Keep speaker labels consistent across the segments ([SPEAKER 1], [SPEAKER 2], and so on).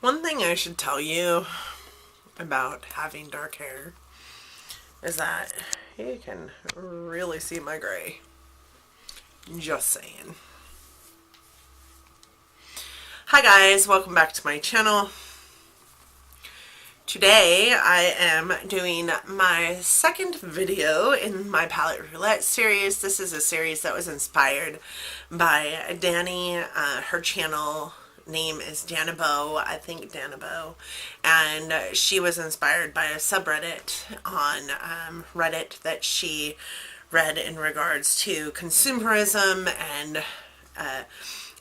[SPEAKER 1] One thing I should tell you about having dark hair is that you can really see my gray. Just saying. Hi guys, welcome back to my channel. Today I am doing my second video in my Palette Roulette series. This is a series that was inspired by Dani. Her channel name is Dani, I think Dani, and she was inspired by a subreddit on Reddit that she read in regards to consumerism and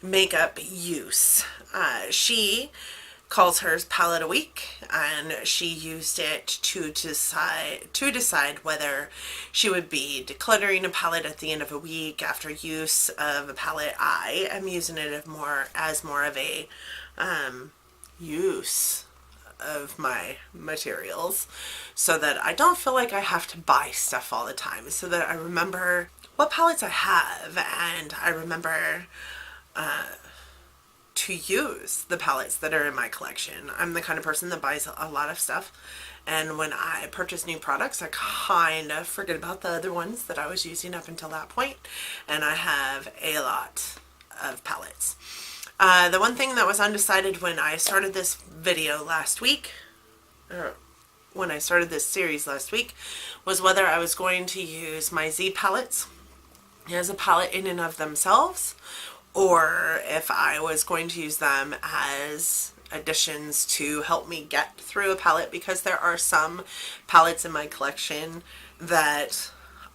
[SPEAKER 1] makeup use. She calls hers palette a week, and she used it to decide whether she would be decluttering a palette at the end of a week after use of a palette. I am using it as more of a use of my materials so that I don't feel like I have to buy stuff all the time, so that I remember what palettes I have, and I remember to use the palettes that are in my collection. I'm the kind of person that buys a lot of stuff, and when I purchase new products I kind of forget about the other ones that I was using up until that point, and I have a lot of palettes. The one thing that was undecided when I started this video last week, or when I started this series last week, was whether I was going to use my Z palettes as a palette in and of themselves, or if I was going to use them as additions to help me get through a palette, because there are some palettes in my collection that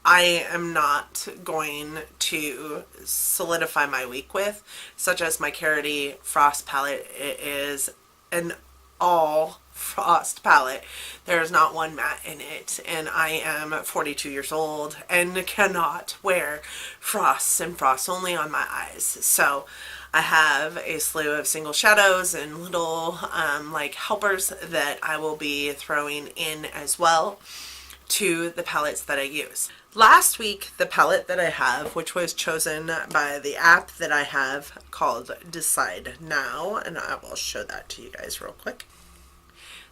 [SPEAKER 1] I am not going to solidify my week with, such as my Carity Frost palette. It is an all frost palette. There's not one matte in it, and I am 42 years old and cannot wear frosts and frosts only on my eyes. So I have a slew of single shadows and little like helpers that I will be throwing in as well to the palettes that I use. Last week, the palette that I have, which was chosen by the app that I have called Decide Now, and I will show that to you guys real quick.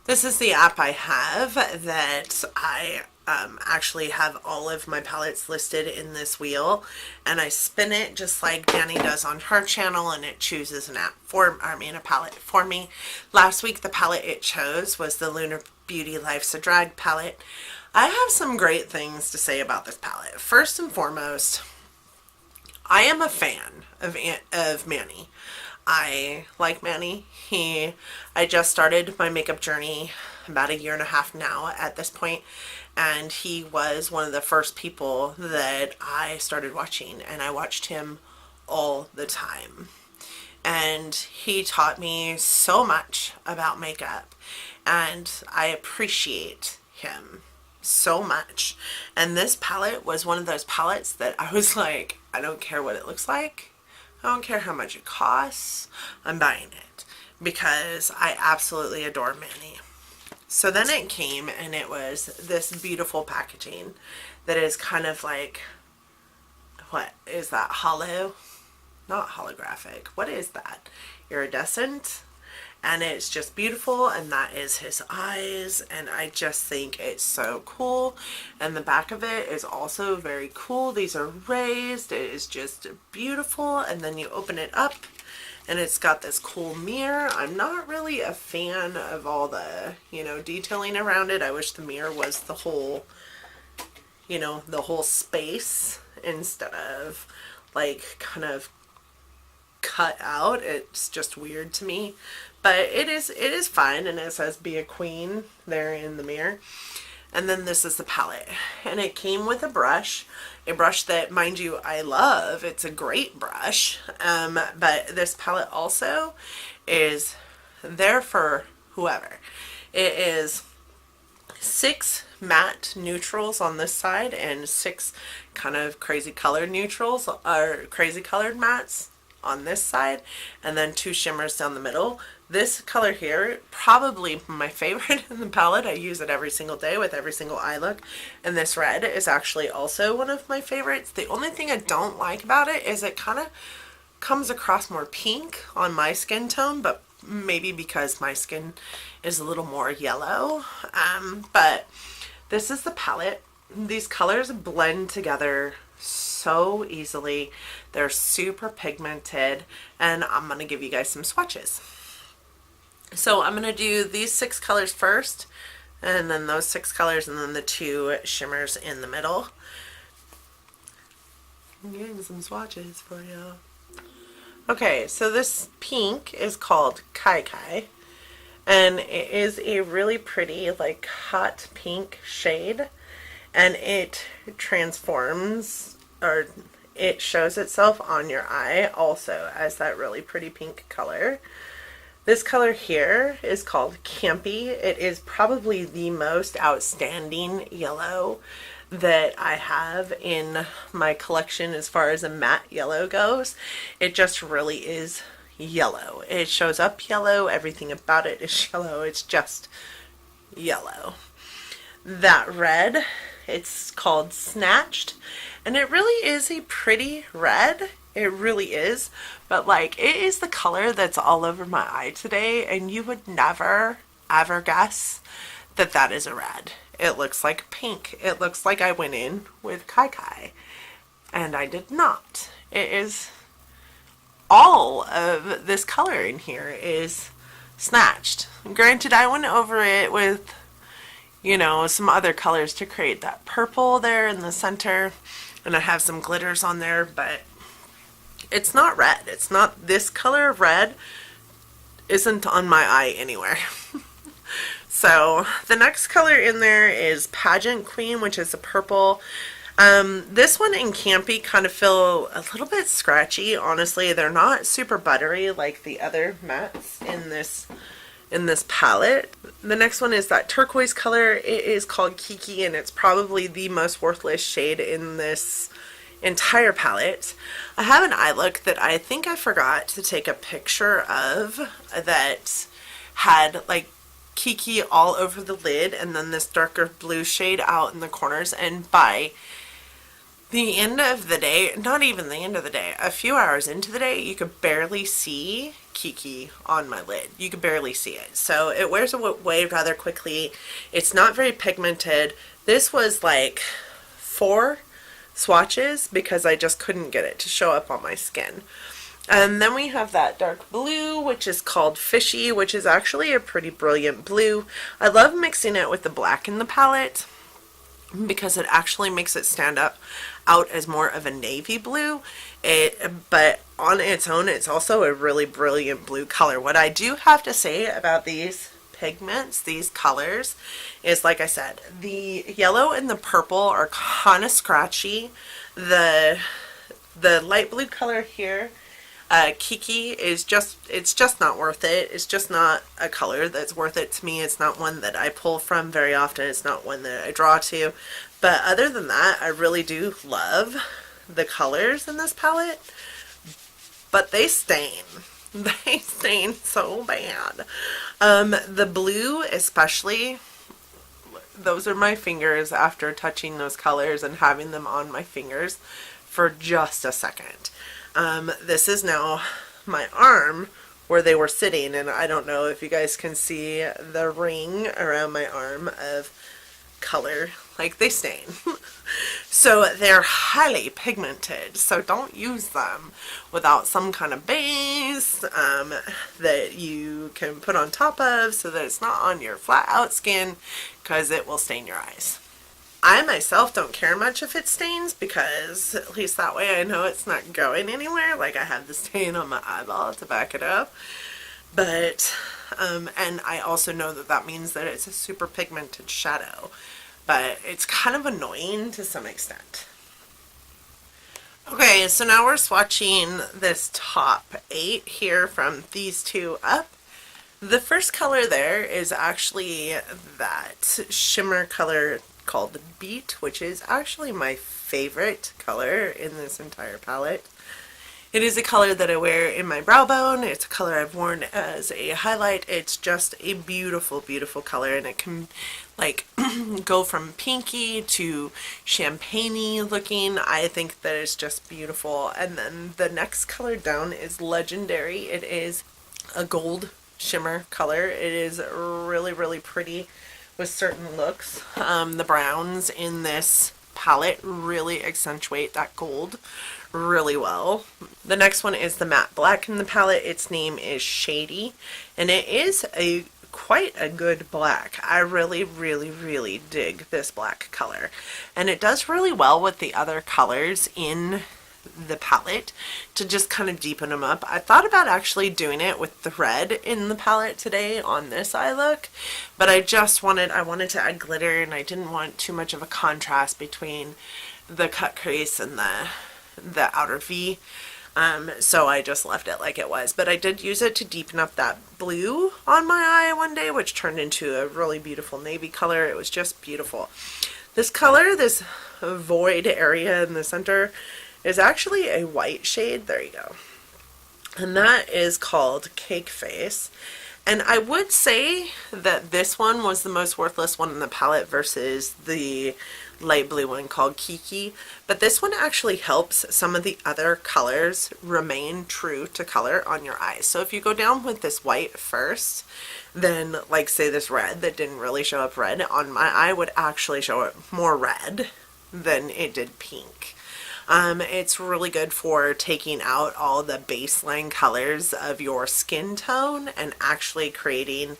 [SPEAKER 1] This is the app I have that I actually have all of my palettes listed in this wheel, and I spin it just like Dani does on her channel, and it chooses a palette for me. Last week the palette it chose was the Lunar Beauty Life's a Drag palette. I have some great things to say about this palette. First and foremost, I am a fan of Manny. I like Manny. I just started my makeup journey about 1.5 years now at this point, and he was one of the first people that I started watching, and I watched him all the time. And he taught me so much about makeup, and I appreciate him so much. And this palette was one of those palettes that I was like, I don't care what it looks like, I don't care how much it costs, I'm buying it, because I absolutely adore Manny. So then it came, and it was this beautiful packaging that is kind of like, what is that, hollow? Not holographic, what is that? Iridescent? And it's just beautiful, and that is his eyes, and I just think it's so cool. And the back of it is also very cool. These are raised. It is just beautiful. And then you open it up, and it's got this cool mirror. I'm not really a fan of all the, detailing around it. I wish the mirror was the whole, the whole space instead of like kind of cut out. It's just weird to me. But it is fine, and it says be a queen there in the mirror. And then this is the palette, and it came with a brush that, mind you, I love. It's a great brush, but this palette also is there for whoever. It is 6 matte neutrals on this side and 6 kind of crazy colored neutrals, or crazy colored mattes on this side, and then 2 shimmers down the middle. This color here, probably my favorite in the palette. I use it every single day with every single eye look. And this red is actually also one of my favorites. The only thing I don't like about it is it kind of comes across more pink on my skin tone, but maybe because my skin is a little more yellow. But this is the palette. These colors blend together so easily. They're super pigmented, and I'm going to give you guys some swatches. So I'm going to do these 6 colors first, and then those 6 colors, and then the 2 shimmers in the middle. I'm getting some swatches for you. Okay, so this pink is called Kai Kai, and it is a really pretty, like, hot pink shade, and it transforms, or it shows itself on your eye also as that really pretty pink color. This color here is called Campy. It is probably the most outstanding yellow that I have in my collection as far as a matte yellow goes. It just really is yellow. It shows up yellow. Everything about it is yellow. It's just yellow. That red, it's called Snatched, and it really is a pretty red. It really is, but like, it is the color that's all over my eye today, and you would never ever guess that that is a red. It looks like pink. It looks like I went in with Kai Kai, and I did not. It is, all of this color in here is Snatched. Granted, I went over it with, you know, some other colors to create that purple there in the center, and I have some glitters on there, but it's not red. It's not, this color of red isn't on my eye anywhere. So the next color in there is Pageant Queen, which is a purple. This one and Campy kind of feel a little bit scratchy. Honestly, they're not super buttery like the other mattes in this palette. The next one is that turquoise color. It is called Kiki, and it's probably the most worthless shade in this entire palette. I have an eye look that I think I forgot to take a picture of that had like Kiki all over the lid and then this darker blue shade out in the corners, and by the end of the day, not even the end of the day, a few hours into the day, you could barely see Kiki on my lid. You could barely see it. So it wears away rather quickly. It's not very pigmented. This was like 4 swatches because I just couldn't get it to show up on my skin. And then we have that dark blue, which is called Fishy, which is actually a pretty brilliant blue. I love mixing it with the black in the palette because it actually makes it stand up out as more of a navy blue. But on its own, it's also a really brilliant blue color. What I do have to say about these pigments, these colors, is, like I said, the yellow and the purple are kind of scratchy. The light blue color here, Kiki, is just, it's just not worth it. It's just not a color that's worth it to me. It's not one that I pull from very often. It's not one that I draw to. But other than that, I really do love the colors in this palette. But they stain. They stain so bad. The blue especially, those are my fingers after touching those colors and having them on my fingers for just a second. This is now my arm where they were sitting, and I don't know if you guys can see the ring around my arm of color. Like, they stain. So they're highly pigmented, so don't use them without some kind of base that you can put on top of so that it's not on your flat out skin, because it will stain your eyes. I myself don't care much if it stains, because at least that way I know it's not going anywhere. Like, I have the stain on my eyeball to back it up. But, and I also know that that means that it's a super pigmented shadow. But it's kind of annoying to some extent. Okay, so now we're swatching this top 8 here from these 2 up. The first color there is actually that shimmer color called Beat, which is actually my favorite color in this entire palette. It is a color that I wear in my brow bone. It's a color I've worn as a highlight. It's just a beautiful, beautiful color, and it can like go from pinky to champagne-y looking. I think that it's just beautiful. And then the next color down is Legendary. It is a gold shimmer color. It is really, really pretty with certain looks. The browns in this palette really accentuate that gold really well. The next one is the matte black in the palette. Its name is Shady, and it is quite a good black. I really, really, really dig this black color, and it does really well with the other colors in the palette to just kind of deepen them up. I thought about actually doing it with the red in the palette today on this eye look, but I wanted to add glitter, and I didn't want too much of a contrast between the cut crease and the outer V. So I just left it like it was, but I did use it to deepen up that blue on my eye one day, which turned into a really beautiful navy color. It was just beautiful. This color, this void area in the center, is actually a white shade. There you go. And that is called Cake Face. And I would say that this one was the most worthless one in the palette versus the light blue one called Kiki, but this one actually helps some of the other colors remain true to color on your eyes. So if you go down with this white first, then like say this red that didn't really show up red on my eye would actually show up more red than it did pink. It's really good for taking out all the baseline colors of your skin tone and actually creating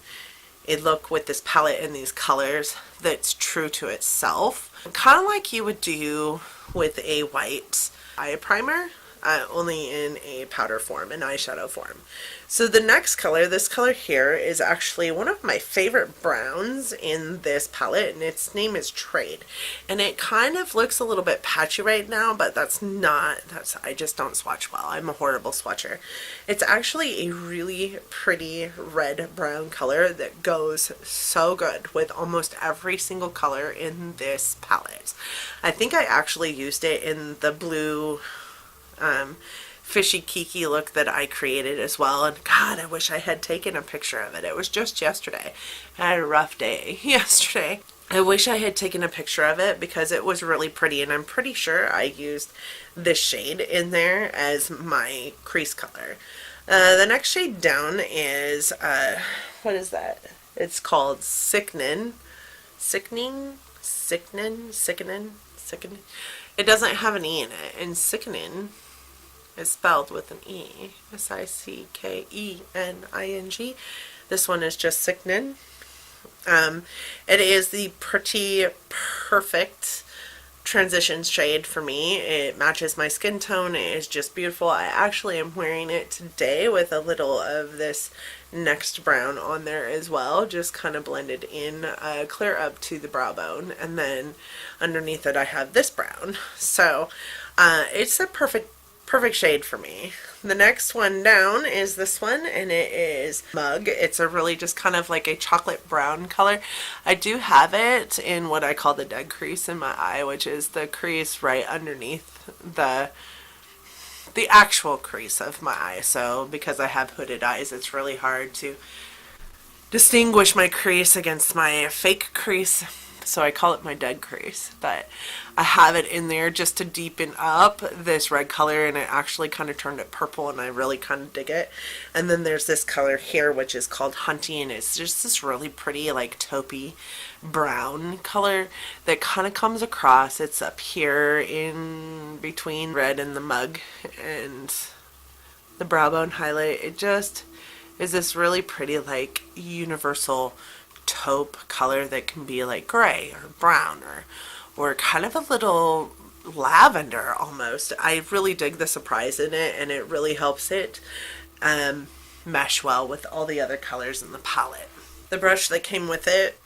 [SPEAKER 1] a look with this palette and these colors that's true to itself. Kind of like you would do with a white eye primer, only in a powder form, an eyeshadow form. So the next color, this color here, is actually one of my favorite browns in this palette, and its name is Trade. And it kind of looks a little bit patchy right now, but I just don't swatch well. I'm a horrible swatcher. It's actually a really pretty red-brown color that goes so good with almost every single color in this palette. I think I actually used it in the blue fishy Kiki look that I created as well, and God, I wish I had taken a picture of it. It was just yesterday. I had a rough day yesterday. I wish I had taken a picture of it because it was really pretty, and I'm pretty sure I used this shade in there as my crease color. The next shade down is what is that? It's called Sickening. It doesn't have an E in it, and Sickening is spelled with an E. Sickening. This one is just Sickening. It is the pretty perfect transition shade for me. It matches my skin tone. It is just beautiful. I actually am wearing it today with a little of this next brown on there as well, just kind of blended in, clear up to the brow bone, and then underneath it I have this brown. So it's a perfect shade for me. The next one down is this one, and it is Mug. It's a really just kind of like a chocolate brown color. I do have it in what I call the dead crease in my eye, which is the crease right underneath the actual crease of my eye. So because I have hooded eyes, it's really hard to distinguish my crease against my fake crease. So I call it my dead crease, but I have it in there just to deepen up this red color, and it actually kind of turned it purple, and I really kind of dig it. And then there's this color here, which is called Hunty, and it's just this really pretty like taupey brown color that kind of comes across. It's up here in between red and the Mug and the brow bone highlight. It just is this really pretty like universal taupe color that can be like gray or brown or kind of a little lavender almost. I really dig the surprise in it, and it really helps it mesh well with all the other colors in the palette. The brush that came with it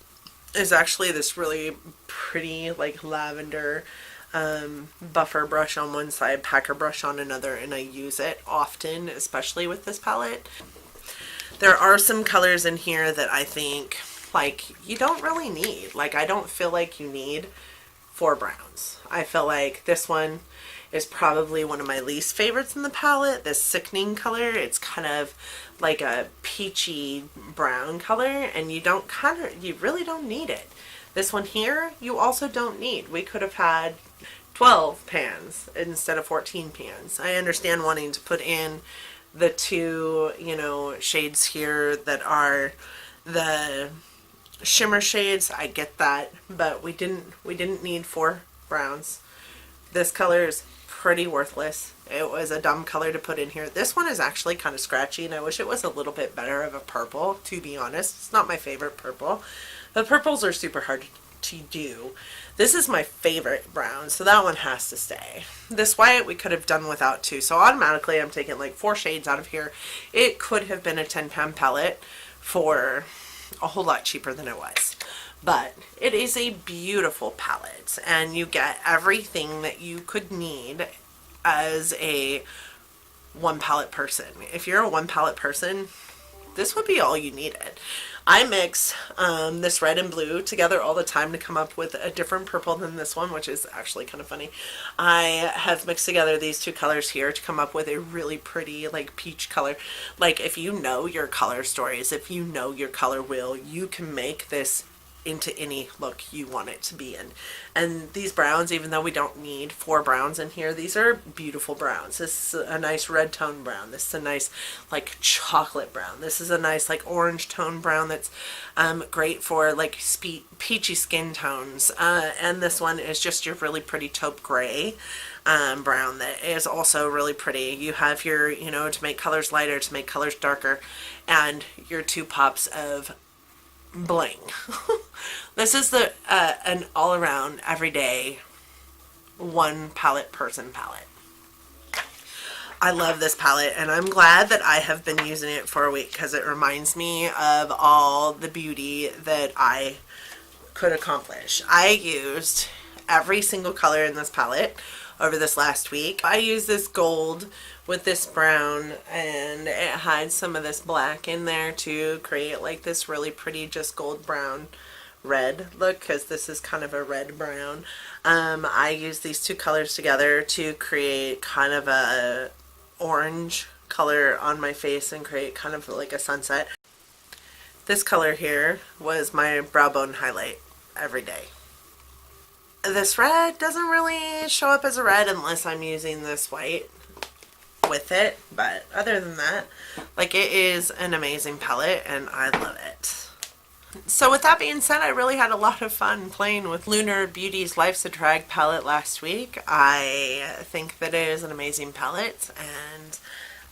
[SPEAKER 1] is actually this really pretty like lavender buffer brush on one side, packer brush on another, and I use it often, especially with this palette. There are some colors in here that I think like you don't really need. Like I don't feel like you need 4 browns. I feel like this one is probably one of my least favorites in the palette. This Sickening color, it's kind of like a peachy brown color, and you really don't need it. This one here, you also don't need. We could have had 12 pans instead of 14 pans. I understand wanting to put in the two, you know, shades here that are the shimmer shades. I get that, but we didn't need 4 browns. This color is pretty worthless. It was a dumb color to put in here. This one is actually kind of scratchy, and I wish it was a little bit better of a purple, to be honest. It's not my favorite purple. The purples are super hard to do. This is my favorite brown, so that one has to stay. This white we could have done without too, so automatically I'm taking like 4 shades out of here. It could have been a 10-pound palette for a whole lot cheaper than it was. But it is a beautiful palette, and you get everything that you could need as a one palette person. If you're a one palette person, this would be all you needed. I mix this red and blue together all the time to come up with a different purple than this one, which is actually kind of funny. I have mixed together these 2 colors here to come up with a really pretty like peach color. Like, if you know your color stories, if you know your color wheel, you can make this into any look you want it to be in. And these browns, even though we don't need 4 browns in here, these are beautiful browns. This is a nice red tone brown. This is a nice like chocolate brown. This is a nice like orange tone brown that's great for like peachy skin tones. And this one is just your really pretty taupe gray brown that is also really pretty. You have your, you know, to make colors lighter, to make colors darker, and your 2 pops of bling. This is the an all-around everyday one palette person palette. I love this palette, and I'm glad that I have been using it for a week because it reminds me of all the beauty that I could accomplish. I used every single color in this palette over this last week. I used this gold with this brown, and it had some of this black in there to create like this really pretty just gold brown red look, because this is kind of a red brown. I used these 2 colors together to create kind of a orange color on my face and create kind of like a sunset. This color here was my brow bone highlight every day. This red doesn't really show up as a red unless I'm using this white with it, but other than that, like, it is an amazing palette and I love it. So with that being said, I really had a lot of fun playing with Lunar Beauty's Life's a Drag palette last week. I think that it is an amazing palette and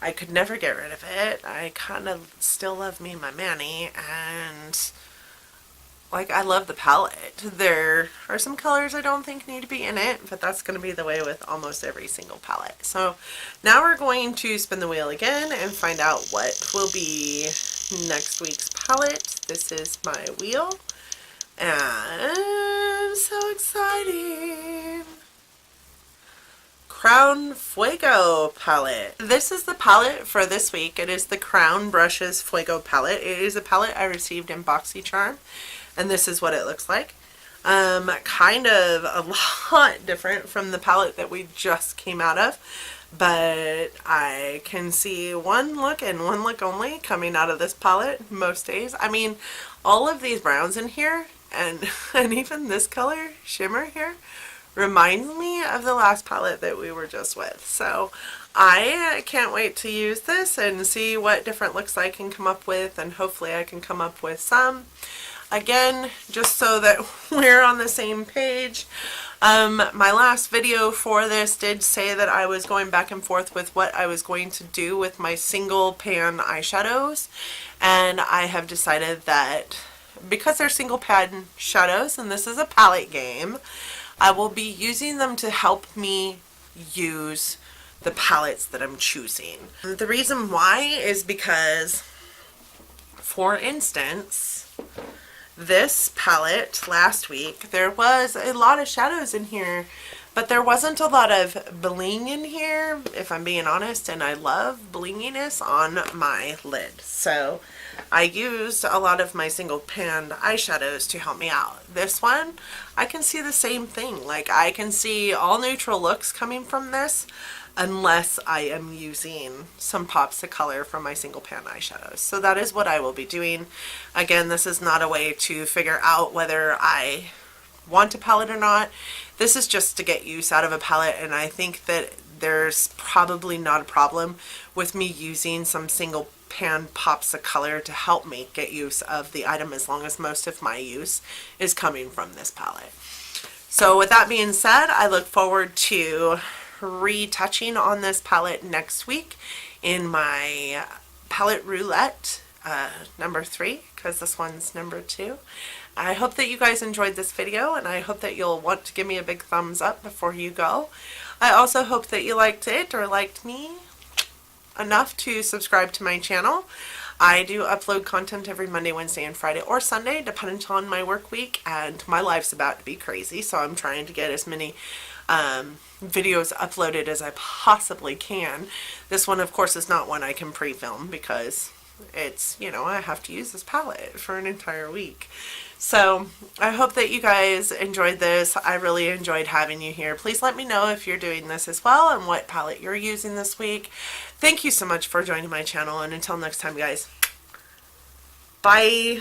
[SPEAKER 1] I could never get rid of it. I kind of still love me my Manny, and like, I love the palette. There are some colors I don't think need to be in it, but that's going to be the way with almost every single palette. So now we're going to spin the wheel again and find out what will be next week's palette. This is my wheel, and so exciting. Crown Fuego palette. This is the palette for this week. It is the Crown Brushes Fuego palette. It is a palette I received in BoxyCharm, and this is what it looks like. Kind of a lot different from the palette that we just came out of, but I can see one look and one look only coming out of this palette most days. I mean, all of these browns in here and even this color shimmer here reminds me of the last palette that we were just with. So I can't wait to use this and see what different looks I can come up with, and hopefully I can come up with some. Again, just so that we're on the same page, my last video for this did say that I was going back and forth with what I was going to do with my single pan eyeshadows, and I have decided that because they're single pan shadows and this is a palette game, I will be using them to help me use the palettes that I'm choosing. The reason why is because, for instance, this palette last week, there was a lot of shadows in here, but there wasn't a lot of bling in here, if I'm being honest, and I love blinginess on my lid. So I used a lot of my single pan eyeshadows to help me out. This one, I can see the same thing. Like, I can see all neutral looks coming from this unless I am using some pops of color from my single pan eyeshadows. So that is what I will be doing. Again, this is not a way to figure out whether I want a palette or not. This is just to get use out of a palette, and I think that there's probably not a problem with me using some single pan pops of color to help me get use of the item, as long as most of my use is coming from this palette. So with that being said, I look forward to retouching on this palette next week in my Palette Roulette number 3, because this one's number 2. I hope that you guys enjoyed this video, and I hope that you'll want to give me a big thumbs up before you go. I also hope that you liked it or liked me enough to subscribe to my channel. I do upload content every Monday, Wednesday, and Friday, or Sunday, depending on my work week, and my life's about to be crazy, so I'm trying to get as many videos uploaded as I possibly can. This one, of course, is not one I can pre-film because it's, you know, I have to use this palette for an entire week. So I hope that you guys enjoyed this. I really enjoyed having you here. Please let me know if you're doing this as well and what palette you're using this week. Thank you so much for joining my channel, and until next time, guys, bye.